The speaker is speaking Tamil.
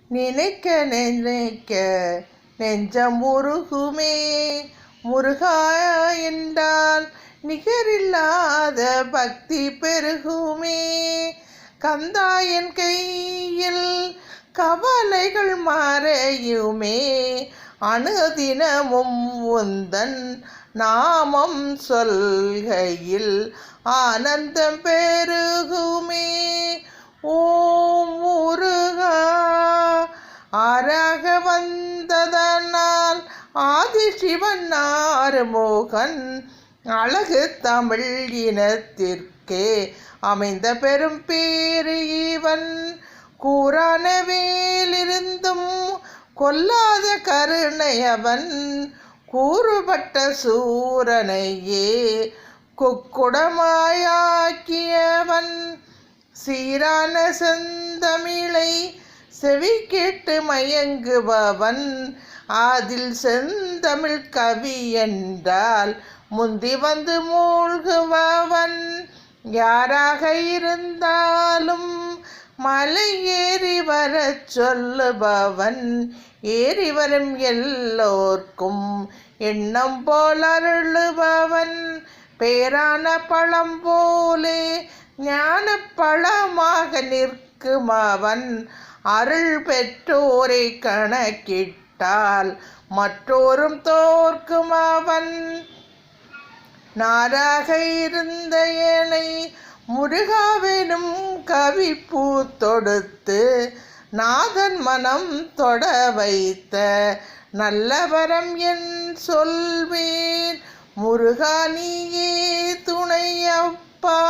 நினைக்க நினைக்க நெஞ்சம் உருகுமே. முருகா என்றால் நிகரில்லாத பக்தி பெருகுமே. கந்தாயன் கையில் கவலைகள் மறையுமே. அனுதினமும் உந்தன் நாமம் சொல்கையில் ஆனந்தம் பெருகுமே. ஓம் முருகா ஆறாக வந்ததனால் ஆதிசிவன் ஆறுமுகன் அழகு தமிழ் இனத்திற்கே அமைந்த பெரும் பேரு இவன். கூரான வேலிருந்தும் கொல்லாத கருணையவன் கூறுபட்ட சூரனையே குக்குடமாயாக்கியவன். சீரான செந்தமிழை செவி கேட்டு மயங்குபவன். அதில் செந்தமிழ் கவி என்றால் முந்தி வந்து மூழ்குபவன். யாராக இருந்தாலும் மலை ஏறி வரச் சொல்லுபவன். ஏறி வரும் எல்லோர்க்கும் எண்ணம் போல் அருளுபவன். பேரான பழம் போலே ஞான பழமாக நிற்கும் அவன். அருள் பெற்றோரை கணக்கிட்டால் மற்றோரும் தோற்கும் அவன். நாராக இருந்த ஏனை முருகாவெனும் கவிப்பூ தொடுத்து நாதன் மனம் தொட வைத்த நல்லவரம் என் சொல்வேன். முருகா நீயே துணையப்பா.